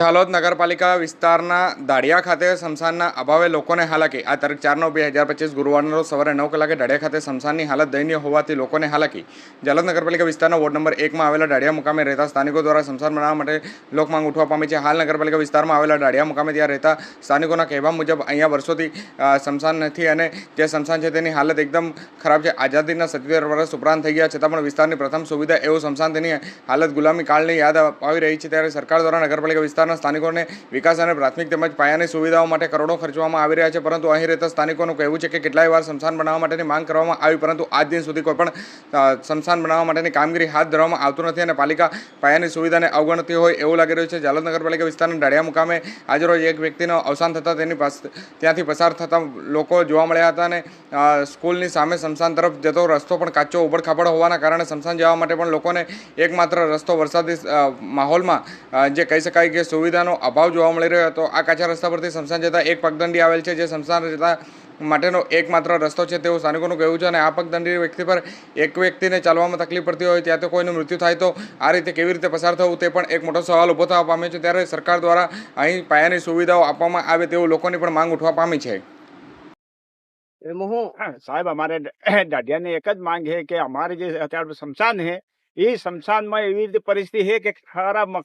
હાલોદ નગરપાલિકા વિસ્તારના દાડિયા ખાતે સ્મશાનના અભાવે લોકોને હાલાકી. આ તારીખ 4/9/2025 ગુરુવારના રોજ સવારે 9 કલાકે દાડિયા ખાતે સ્મશાનની હાલત દયનીય હોવાથી લોકોને હાલાકી. હાલોદ નગરપાલિકા વિસ્તારના વોર્ડ નંબર 1માં આવેલા દાડિયા મુકામે રહેતા સ્થાનિકો દ્વારા સ્મશાન બનાવવા માટે લોકમાંગ ઉઠવા પામી છે. હાલ નગરપાલિકા વિસ્તારમાં આવેલા દાડિયા મુકામે ત્યાં રહેતા સ્થાનિકોના કહેવા મુજબ અહીંયા વર્ષોથી સ્મશાન નથી અને જે સ્મશાન છે તેની હાલત એકદમ ખરાબ છે. આઝાદીના 77 વર્ષ ઉપરાંત થઈ ગયા છતાં પણ વિસ્તારની પ્રથમ સુવિધા એવું સ્મશાન તેની હાલત ગુલામી કાળની યાદ આવી રહી છે. ત્યારે સરકાર દ્વારા નગરપાલિકા વિસ્તારના સ્થાનિકોને વિકાસ અને પ્રાથમિક તેમજ પાયાની સુવિધાઓ માટે કરોડો ખર્ચવામાં આવી રહ્યા છે, પરંતુ અહીં રહેતા સ્થાનિકોનું કહેવું છે કે કેટલાય વાર સ્મશાન બનાવવા માટેની માંગ કરવામાં આવી, પરંતુ આજ દિન સુધી કોઈ પણ સ્મશાન બનાવવા માટેની કામગીરી હાથ ધરવામાં આવતું નથી અને પાલિકા પાયાની સુવિધાને અવગણતી હોય એવું લાગી રહ્યું છે. હાલોદ નગરપાલિકા વિસ્તારના દાડિયા મુકામે આજરોજ એક વ્યક્તિનો અવસાન થતાં તેની ત્યાંથી પસાર થતા લોકો જોવા મળ્યા હતા અને સ્કૂલની સામે સ્મશાન તરફ જતો રસ્તો પણ કાચો ઉબડ-ખાબડ હોવાના કારણે સ્મશાન જવા માટે પણ લોકોને એકમાત્ર રસ્તો વરસાદી માહોલમાં જે કહી શકાય કે સુવિધાનો અભાવ જોવા મળી રહ્યો હતો. આ કાચા રસ્તા પરથી સ્મશાન જતા એક પગદંડી આવેલ છે, જે સ્મશાન જતા માટેનો એકમાત્ર રસ્તો છે તેવું સ્થાનિકોનું કહેવું છે. અને આ પગદંડી વ્યક્તિ પર એક વ્યક્તિને ચાલવામાં તકલીફ પડતી હોય, ત્યાં તો કોઈનું મૃત્યુ થાય તો આ રીતે કેવી રીતે પસાર થવું તે પણ એક મોટો સવાલ ઊભો થવા પામ્યો છે. ત્યારે સરકાર દ્વારા અહીં પાયાની સુવિધાઓ આપવામાં આવે તેવું લોકોની પણ માંગ ઉઠવા પામી છે. સાહેબ, અમારે દાડિયાની એક જ માંગ છે કે અમારે જે અત્યારે સ્મશાન છે એ સ્મશાનમાં એવી રીતે પરિસ્થિતિ છે કે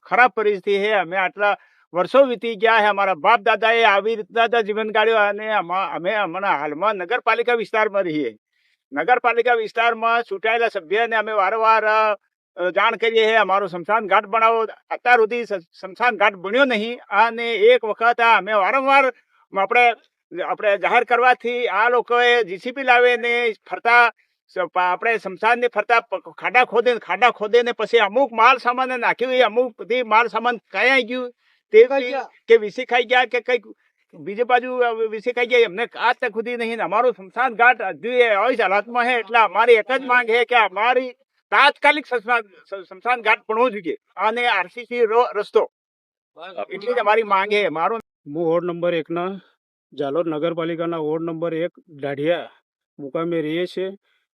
ખરાબ પરિસ્થિતિ છે. અમે આટલા વર્ષો વીતી ગયા છે, અમારા બાપ દાદાએ આવી રીતના જીવન કાઢ્યો અને અમે હમણાં હાલમાં નગરપાલિકા વિસ્તારમાં રહીએ. નગરપાલિકા વિસ્તારમાં ચૂંટાયેલા સભ્યને અમે વારંવાર જાણ કરીએ છીએ અમારો સ્મશાન ઘાટ બનાવો. અત્યાર સુધી સ્મશાન ઘાટ બન્યો નહીં અને એક વખત અમે વારંવાર આપણે જાહેર કરવાથી આ લોકોએ જીસીપી લાવીને ફરતા આપણે સ્મશાનની ફરતા ખાડા ખોદે ને પછી અમુક માલ સામાન નાખ્યું, અમુક બધી માલ સામાન કયા ગયું તે કે વિસી ખાઈ ગયા કે કઈક બીજી બાજુ વિસી ખાઈ ગયા, એમને આજ તક સુધી નહીં. અમારું સ્મશાન ઘાટ હજુ આવી હાલતમાં છે. એટલે અમારી એક જ માંગ છે કે અમારી તાત્કાલિક સ્મશાન ઘાટ બનવો જોઈએ અને આરસીસી રસ્તો, એટલી જ અમારી માંગ છે. હું વોર્ડ નંબર 1ના ઝાલોદ નગરપાલિકાના વોર્ડ નંબર 1 દાઢિયા મુકામે રહીએ છીએ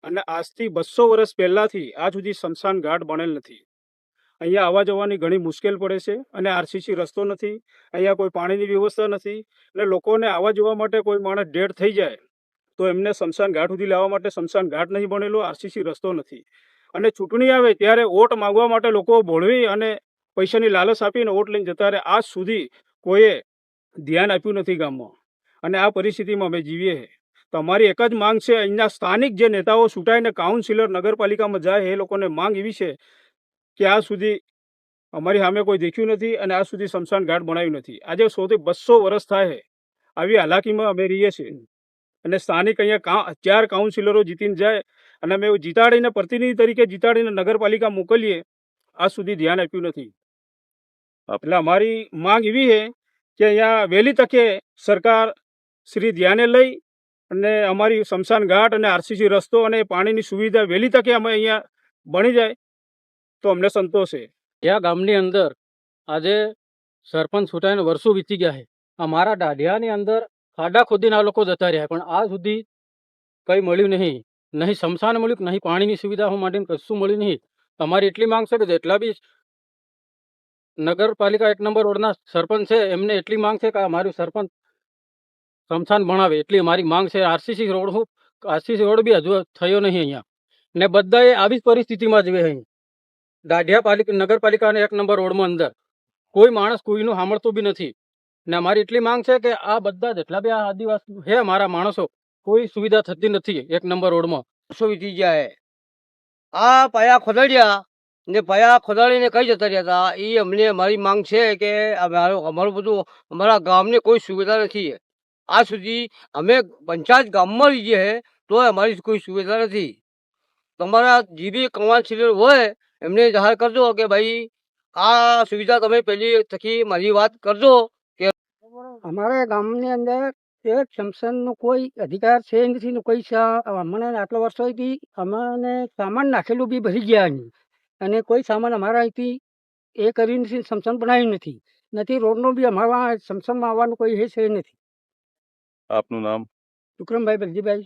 અને આજથી 200 વર્ષ પહેલાંથી આજ સુધી સ્મશાન ઘાટ બનેલ નથી. અહીંયા આવવા જવાની ઘણી મુશ્કેલ પડે છે અને આરસીસી રસ્તો નથી, અહીંયા કોઈ પાણીની વ્યવસ્થા નથી અને લોકોને આવવા જવા માટે કોઈ માણસ ડેડ થઈ જાય તો એમને સ્મશાન ઘાટ સુધી લાવવા માટે સ્મશાન ઘાટ નહીં બનેલો, આરસીસી રસ્તો નથી. અને ચૂંટણી આવે ત્યારે વોટ માંગવા માટે લોકો ભોળવી અને પૈસાની લાલચ આપીને વોટ લઈને જતા રહે. આજ સુધી કોઈએ ધ્યાન આપ્યું નથી ગામમાં અને આ પરિસ્થિતિમાં અમે જીવીએ છીએ. તો અમારી એક જ માંગ છે, અહીંના સ્થાનિક જે નેતાઓ ચૂંટાઈને કાઉન્સિલર નગરપાલિકામાં જાય એ લોકોને માંગ એવી છે કે આ સુધી અમારી સામે કોઈ દેખ્યું નથી અને આ સુધી સ્મશાન ઘાટ બનાવ્યું નથી. આજે 100 વર્ષ થાય આવી હાલાકીમાં અમે રહીએ છીએ અને સ્થાનિક અહીંયા 4 કાઉન્સિલરો જીતીને જાય અને અમે જીતાડીને પ્રતિનિધિ તરીકે જીતાડીને નગરપાલિકા મોકલીએ, આજ સુધી ધ્યાન આપ્યું નથી. એટલે અમારી માંગ એવી છે કે અહીંયા વહેલી તકે સરકાર શ્રી ધ્યાને લઈ અને અમારી સ્મશાન ઘાટ અને આરસીસી રસ્તો અને પાણીની સુવિધા વહેલી તકે અમે અહીંયા બની જાય તો અમને સંતોષ છે. આ ગામની અંદર આજે સરપંચ છૂટાઈને વર્ષો વીતી ગયા છે. અમારા દાઢિયાની અંદર ખાડા ખોદીને આ લોકો જતા રહ્યા, પણ આ સુધી કંઈ મળ્યું નહીં. નહીં સ્મશાન મળ્યું, નહીં પાણીની સુવિધા માટેને કશું મળ્યું નહીં. અમારી એટલી માંગ છે કે જેટલા બી નગરપાલિકા 1 નંબર વોર્ડના સરપંચ છે એમને એટલી માંગ છે કે અમારું સરપંચ સ્મશાન બનાવે, એટલી અમારી માંગ છે. આરસીસી રોડ બી હજુ થયો નહીં અહીંયા ને બધાએ આવી જ પરિસ્થિતિમાં જીવે અહીં. દાઢિયા નગરપાલિકાના 1 નંબર વોર્ડમાં અંદર કોઈ માણસ કોઈનું સાંભળતું બી નથી ને અમારી એટલી માંગ છે કે આ બધા જેટલા બી આ આદિવાસી છે અમારા માણસો, કોઈ સુવિધા થતી નથી 1 નંબર રોડમાં. વર્ષો વીતી ગયા છે. આ પાયા ખોદાડ્યા ને પાયા ખોદાડીને કઈ જતા રહ્યા હતા. એ અમને અમારી માંગ છે કે અમારું બધું અમારા ગામને કોઈ સુવિધા નથી. આજ સુધી અમે પંચાયત ગામમાં રહીએ છીએ તો અમારી કોઈ સુવિધા નથી. તમારા જે બી કાઉન્સિલર હોય એમને જાહેર કરજો કે ભાઈ આ સુવિધા તમે પહેલી થકી મારી વાત કરજો. કે અમારા ગામની અંદર એક સ્મશાનનો કોઈ અધિકાર છે નથી ને કોઈ અમને આટલા વર્ષોથી અમને સામાન નાખેલું બી ભરી ગયા નહીં અને કોઈ સામાન અમારા અહીંથી એ કરી નથી, સ્મશાન બનાવ્યું નથી. રોડનો બી અમારા સ્મશાનમાં આવવાનું કોઈ એ છે નથી. આપનું નામ? વિક્રમભાઈ બલજીભાઈ.